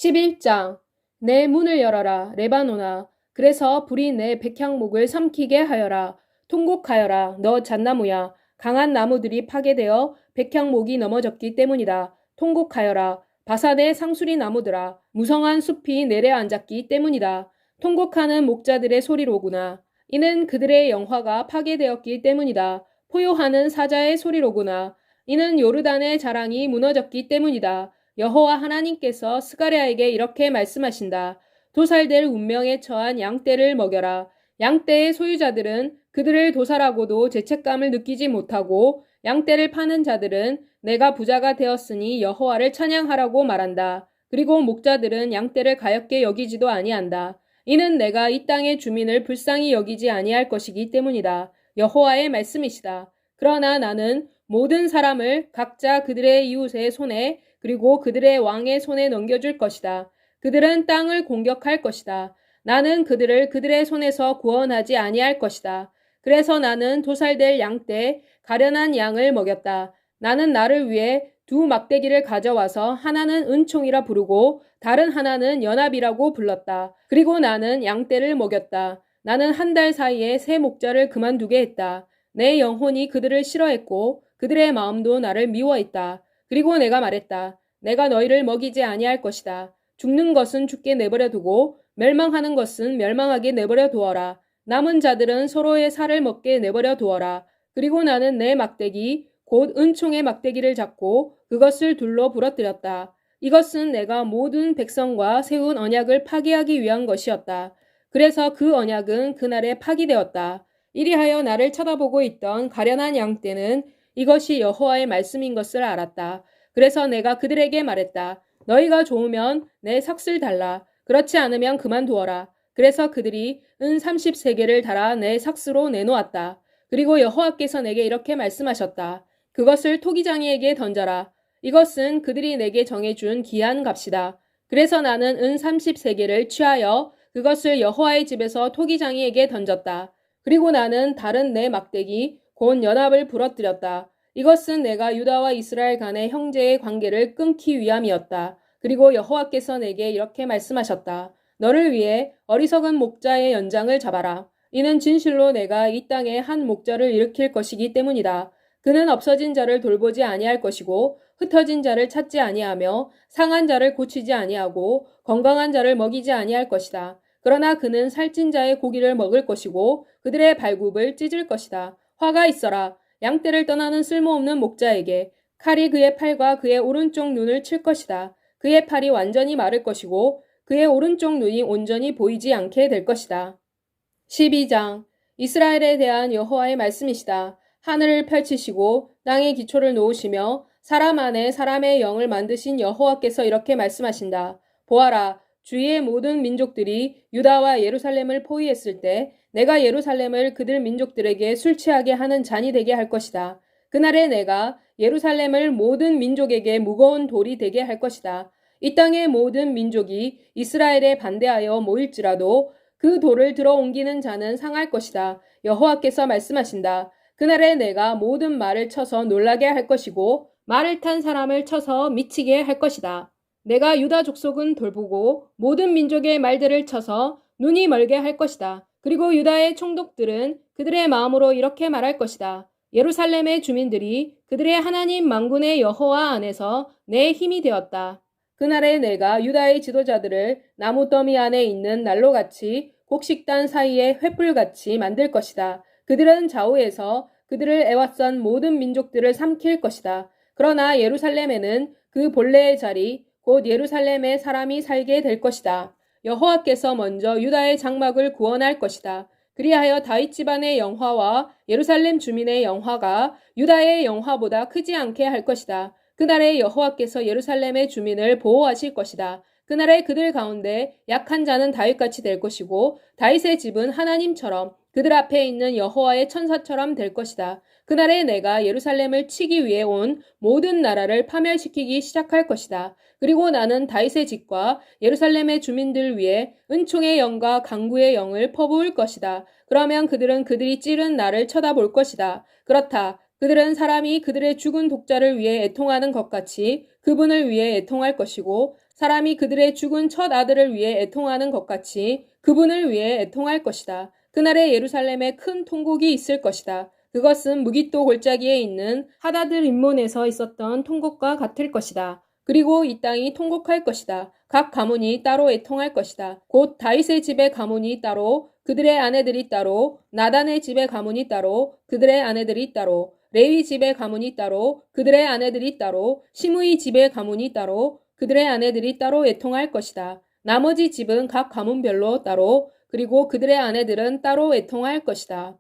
11장 내 문을 열어라 레바논아. 그래서 불이 내 백향목을 삼키게 하여라. 통곡하여라 너 잣나무야. 강한 나무들이 파괴되어 백향목이 넘어졌기 때문이다. 통곡하여라 바산의 상수리 나무들아. 무성한 숲이 내려앉았기 때문이다. 통곡하는 목자들의 소리로구나. 이는 그들의 영화가 파괴되었기 때문이다. 포효하는 사자의 소리로구나. 이는 요르단의 자랑이 무너졌기 때문이다. 여호와 하나님께서 스가랴에게 이렇게 말씀하신다. 도살될 운명에 처한 양떼를 먹여라. 양떼의 소유자들은 그들을 도살하고도 죄책감을 느끼지 못하고 양떼를 파는 자들은 내가 부자가 되었으니 여호와를 찬양하라고 말한다. 그리고 목자들은 양떼를 가엾게 여기지도 아니한다. 이는 내가 이 땅의 주민을 불쌍히 여기지 아니할 것이기 때문이다. 여호와의 말씀이시다. 그러나 나는 모든 사람을 각자 그들의 이웃의 손에 그리고 그들의 왕의 손에 넘겨줄 것이다. 그들은 땅을 공격할 것이다. 나는 그들을 그들의 손에서 구원하지 아니할 것이다. 그래서 나는 도살될 양떼 가련한 양을 먹였다. 나는 나를 위해 두 막대기를 가져와서 하나는 은총이라 부르고 다른 하나는 연합이라고 불렀다. 그리고 나는 양떼를 먹였다. 나는 한 달 사이에 새 목자를 그만두게 했다. 내 영혼이 그들을 싫어했고 그들의 마음도 나를 미워했다. 그리고 내가 말했다. 내가 너희를 먹이지 아니할 것이다. 죽는 것은 죽게 내버려 두고 멸망하는 것은 멸망하게 내버려 두어라. 남은 자들은 서로의 살을 먹게 내버려 두어라. 그리고 나는 내 막대기 곧 은총의 막대기를 잡고 그것을 둘러 부러뜨렸다. 이것은 내가 모든 백성과 세운 언약을 파기하기 위한 것이었다. 그래서 그 언약은 그날에 파기되었다. 이리하여 나를 쳐다보고 있던 가련한 양떼는 이것이 여호와의 말씀인 것을 알았다. 그래서 내가 그들에게 말했다. 너희가 좋으면 내 삭슬 달라. 그렇지 않으면 그만두어라. 그래서 그들이 은 30세겔을 달아 내 삭스로 내놓았다. 그리고 여호와께서 내게 이렇게 말씀하셨다. 그것을 토기장이에게 던져라. 이것은 그들이 내게 정해준 기한 값이다. 그래서 나는 은 30세겔을 취하여 그것을 여호와의 집에서 토기장이에게 던졌다. 그리고 나는 다른 내 막대기 곧 연합을 부러뜨렸다. 이것은 내가 유다와 이스라엘 간의 형제의 관계를 끊기 위함이었다. 그리고 여호와께서 내게 이렇게 말씀하셨다. 너를 위해 어리석은 목자의 연장을 잡아라. 이는 진실로 내가 이 땅에 한 목자를 일으킬 것이기 때문이다. 그는 없어진 자를 돌보지 아니할 것이고 흩어진 자를 찾지 아니하며 상한 자를 고치지 아니하고 건강한 자를 먹이지 아니할 것이다. 그러나 그는 살찐 자의 고기를 먹을 것이고 그들의 발굽을 찢을 것이다. 화가 있어라. 양떼를 떠나는 쓸모없는 목자에게 칼이 그의 팔과 그의 오른쪽 눈을 칠 것이다. 그의 팔이 완전히 마를 것이고 그의 오른쪽 눈이 온전히 보이지 않게 될 것이다. 12장 이스라엘에 대한 여호와의 말씀이시다. 하늘을 펼치시고 땅의 기초를 놓으시며 사람 안에 사람의 영을 만드신 여호와께서 이렇게 말씀하신다. 보아라. 주위의 모든 민족들이 유다와 예루살렘을 포위했을 때 내가 예루살렘을 그들 민족들에게 술 취하게 하는 잔이 되게 할 것이다. 그날에 내가 예루살렘을 모든 민족에게 무거운 돌이 되게 할 것이다. 이 땅의 모든 민족이 이스라엘에 반대하여 모일지라도 그 돌을 들어 옮기는 자는 상할 것이다. 여호와께서 말씀하신다. 그날에 내가 모든 말을 쳐서 놀라게 할 것이고 말을 탄 사람을 쳐서 미치게 할 것이다. 내가 유다 족속은 돌보고 모든 민족의 말들을 쳐서 눈이 멀게 할 것이다. 그리고 유다의 총독들은 그들의 마음으로 이렇게 말할 것이다. 예루살렘의 주민들이 그들의 하나님 만군의 여호와 안에서 내 힘이 되었다. 그날에 내가 유다의 지도자들을 나무 더미 안에 있는 난로같이 곡식단 사이에 횃불같이 만들 것이다. 그들은 좌우에서 그들을 애워싼 모든 민족들을 삼킬 것이다. 그러나 예루살렘에는 그 본래의 자리 곧 예루살렘에 사람이 살게 될 것이다. 여호와께서 먼저 유다의 장막을 구원할 것이다. 그리하여 다윗 집안의 영화와 예루살렘 주민의 영화가 유다의 영화보다 크지 않게 할 것이다. 그날에 여호와께서 예루살렘의 주민을 보호하실 것이다. 그날에 그들 가운데 약한 자는 다윗같이 될 것이고 다윗의 집은 하나님처럼 그들 앞에 있는 여호와의 천사처럼 될 것이다. 그날에 내가 예루살렘을 치기 위해 온 모든 나라를 파멸시키기 시작할 것이다. 그리고 나는 다윗의 집과 예루살렘의 주민들 위해 은총의 영과 강구의 영을 퍼부을 것이다. 그러면 그들은 그들이 찌른 나를 쳐다볼 것이다. 그렇다. 그들은 사람이 그들의 죽은 독자를 위해 애통하는 것 같이 그분을 위해 애통할 것이고 사람이 그들의 죽은 첫 아들을 위해 애통하는 것 같이 그분을 위해 애통할 것이다. 그날에 예루살렘에 큰 통곡이 있을 것이다. 그것은 무깃도 골짜기에 있는 하다드 림몬에서 있었던 통곡과 같을 것이다. 그리고 이 땅이 통곡할 것이다. 각 가문이 따로 애통할 것이다. 곧 다윗의 집의 가문이 따로, 그들의 아내들이 따로, 나단의 집의 가문이 따로, 그들의 아내들이 따로, 레위 집의 가문이 따로, 그들의 아내들이 따로, 시므이 집의 가문이 따로, 그들의 아내들이 따로 애통할 것이다. 나머지 집은 각 가문별로 따로, 그리고 그들의 아내들은 따로 애통할 것이다.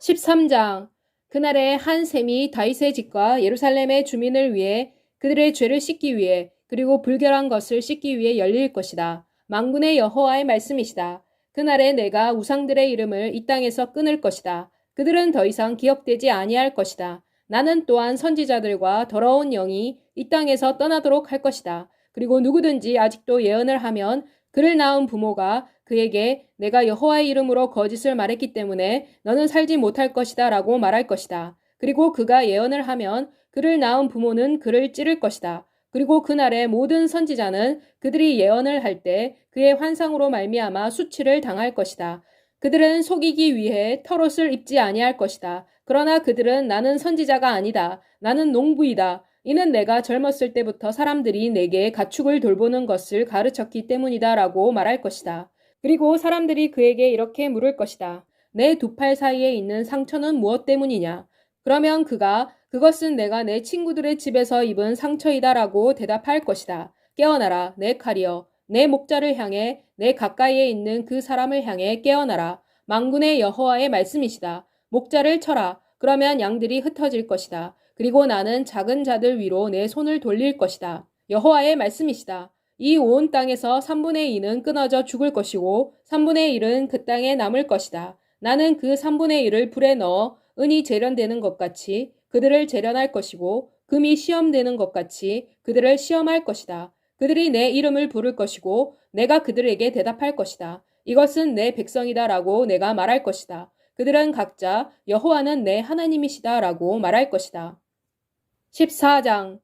13장. 그날에 한 셈이 다윗의 집과 예루살렘의 주민을 위해 그들의 죄를 씻기 위해 그리고 불결한 것을 씻기 위해 열릴 것이다. 만군의 여호와의 말씀이시다. 그날에 내가 우상들의 이름을 이 땅에서 끊을 것이다. 그들은 더 이상 기억되지 아니할 것이다. 나는 또한 선지자들과 더러운 영이 이 땅에서 떠나도록 할 것이다. 그리고 누구든지 아직도 예언을 하면 그를 낳은 부모가 그에게 내가 여호와의 이름으로 거짓을 말했기 때문에 너는 살지 못할 것이다 라고 말할 것이다. 그리고 그가 예언을 하면 그를 낳은 부모는 그를 찌를 것이다. 그리고 그날에 모든 선지자는 그들이 예언을 할 때 그의 환상으로 말미암아 수치를 당할 것이다. 그들은 속이기 위해 털옷을 입지 아니할 것이다. 그러나 그들은 나는 선지자가 아니다. 나는 농부이다. 이는 내가 젊었을 때부터 사람들이 내게 가축을 돌보는 것을 가르쳤기 때문이다 라고 말할 것이다. 그리고 사람들이 그에게 이렇게 물을 것이다. 내 두 팔 사이에 있는 상처는 무엇 때문이냐? 그러면 그가 그것은 내가 내 친구들의 집에서 입은 상처이다 라고 대답할 것이다. 깨어나라, 내 칼이여. 내 목자를 향해 내 가까이에 있는 그 사람을 향해 깨어나라. 만군의 여호와의 말씀이시다. 목자를 쳐라. 그러면 양들이 흩어질 것이다. 그리고 나는 작은 자들 위로 내 손을 돌릴 것이다. 여호와의 말씀이시다. 이 온 땅에서 3분의 2는 끊어져 죽을 것이고 3분의 1은 그 땅에 남을 것이다. 나는 그 3분의 1을 불에 넣어 은이 재련되는 것 같이 그들을 재련할 것이고 금이 시험되는 것 같이 그들을 시험할 것이다. 그들이 내 이름을 부를 것이고 내가 그들에게 대답할 것이다. 이것은 내 백성이다 라고 내가 말할 것이다. 그들은 각자 여호와는 내 하나님이시다 라고 말할 것이다. 14장.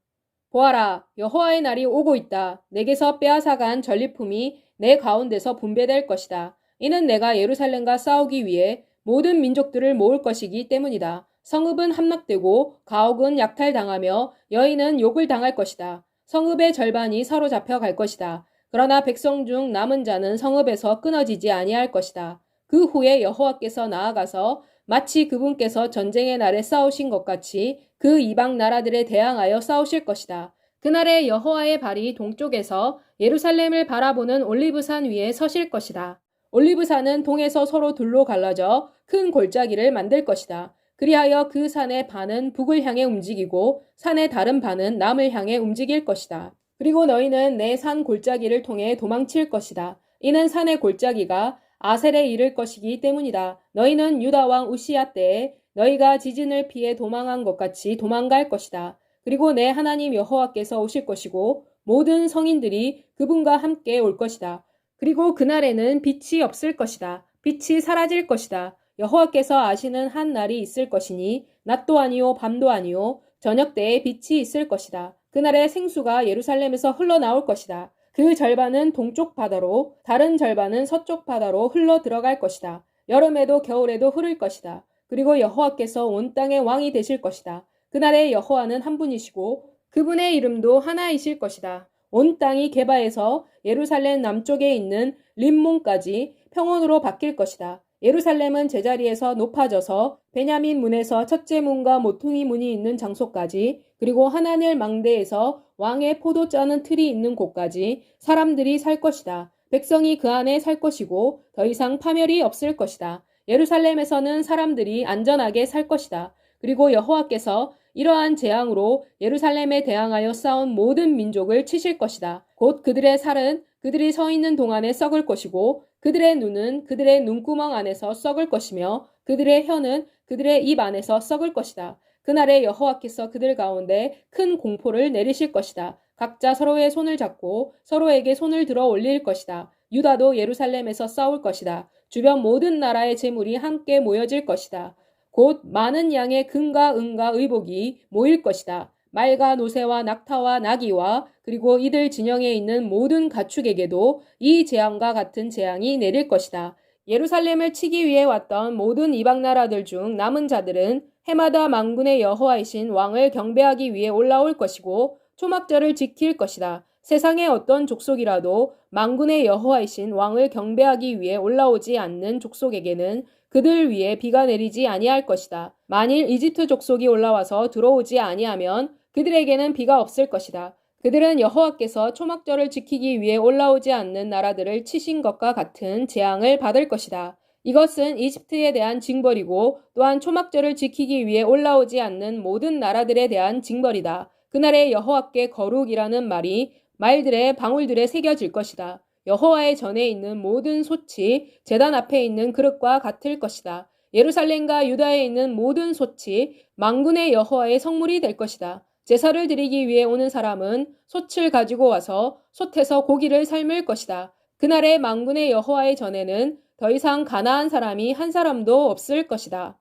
보아라, 여호와의 날이 오고 있다. 내게서 빼앗아간 전리품이 내 가운데서 분배될 것이다. 이는 내가 예루살렘과 싸우기 위해 모든 민족들을 모을 것이기 때문이다. 성읍은 함락되고 가옥은 약탈당하며 여인은 욕을 당할 것이다. 성읍의 절반이 사로잡혀 갈 것이다. 그러나 백성 중 남은 자는 성읍에서 끊어지지 아니할 것이다. 그 후에 여호와께서 나아가서 마치 그분께서 전쟁의 날에 싸우신 것 같이 그 이방 나라들에 대항하여 싸우실 것이다. 그날에 여호와의 발이 동쪽에서 예루살렘을 바라보는 올리브산 위에 서실 것이다. 올리브산은 동에서 서로 둘로 갈라져 큰 골짜기를 만들 것이다. 그리하여 그 산의 반은 북을 향해 움직이고 산의 다른 반은 남을 향해 움직일 것이다. 그리고 너희는 내 산 골짜기를 통해 도망칠 것이다. 이는 산의 골짜기가 아셀에 이를 것이기 때문이다. 너희는 유다 왕 우시야 때에 너희가 지진을 피해 도망한 것 같이 도망갈 것이다. 그리고 내 하나님 여호와께서 오실 것이고 모든 성인들이 그분과 함께 올 것이다. 그리고 그날에는 빛이 없을 것이다. 빛이 사라질 것이다. 여호와께서 아시는 한 날이 있을 것이니 낮도 아니요 밤도 아니요 저녁 때에 빛이 있을 것이다. 그날에 생수가 예루살렘에서 흘러나올 것이다. 그 절반은 동쪽 바다로 다른 절반은 서쪽 바다로 흘러 들어갈 것이다. 여름에도 겨울에도 흐를 것이다. 그리고 여호와께서 온 땅의 왕이 되실 것이다. 그날에 여호와는 한 분이시고 그분의 이름도 하나이실 것이다. 온 땅이 게바에서 예루살렘 남쪽에 있는 림몬까지 평원으로 바뀔 것이다. 예루살렘은 제자리에서 높아져서 베냐민 문에서 첫째 문과 모퉁이 문이 있는 장소까지 그리고 하나넬 망대에서 왕의 포도 짜는 틀이 있는 곳까지 사람들이 살 것이다. 백성이 그 안에 살 것이고 더 이상 파멸이 없을 것이다. 예루살렘에서는 사람들이 안전하게 살 것이다. 그리고 여호와께서 이러한 재앙으로 예루살렘에 대항하여 싸운 모든 민족을 치실 것이다. 곧 그들의 살은 그들이 서 있는 동안에 썩을 것이고 그들의 눈은 그들의 눈구멍 안에서 썩을 것이며 그들의 혀는 그들의 입 안에서 썩을 것이다. 그날에 여호와께서 그들 가운데 큰 공포를 내리실 것이다. 각자 서로의 손을 잡고 서로에게 손을 들어 올릴 것이다. 유다도 예루살렘에서 싸울 것이다. 주변 모든 나라의 재물이 함께 모여질 것이다. 곧 많은 양의 금과 은과 의복이 모일 것이다. 말과 노새와 낙타와 나귀와 그리고 이들 진영에 있는 모든 가축에게도 이 재앙과 같은 재앙이 내릴 것이다. 예루살렘을 치기 위해 왔던 모든 이방 나라들 중 남은 자들은 해마다 만군의 여호와이신 왕을 경배하기 위해 올라올 것이고 초막절을 지킬 것이다. 세상의 어떤 족속이라도 만군의 여호와이신 왕을 경배하기 위해 올라오지 않는 족속에게는 그들 위에 비가 내리지 아니할 것이다. 만일 이집트 족속이 올라와서 들어오지 아니하면 그들에게는 비가 없을 것이다. 그들은 여호와께서 초막절을 지키기 위해 올라오지 않는 나라들을 치신 것과 같은 재앙을 받을 것이다. 이것은 이집트에 대한 징벌이고 또한 초막절을 지키기 위해 올라오지 않는 모든 나라들에 대한 징벌이다. 그날에 여호와께 거룩이라는 말이 말들의 방울들에 새겨질 것이다. 여호와의 전에 있는 모든 솥이 제단 앞에 있는 그릇과 같을 것이다. 예루살렘과 유다에 있는 모든 솥이 만군의 여호와의 성물이 될 것이다. 제사를 드리기 위해 오는 사람은 솥을 가지고 와서 솥에서 고기를 삶을 것이다. 그날에 만군의 여호와의 전에는 더 이상 가나안 사람이 한 사람도 없을 것이다.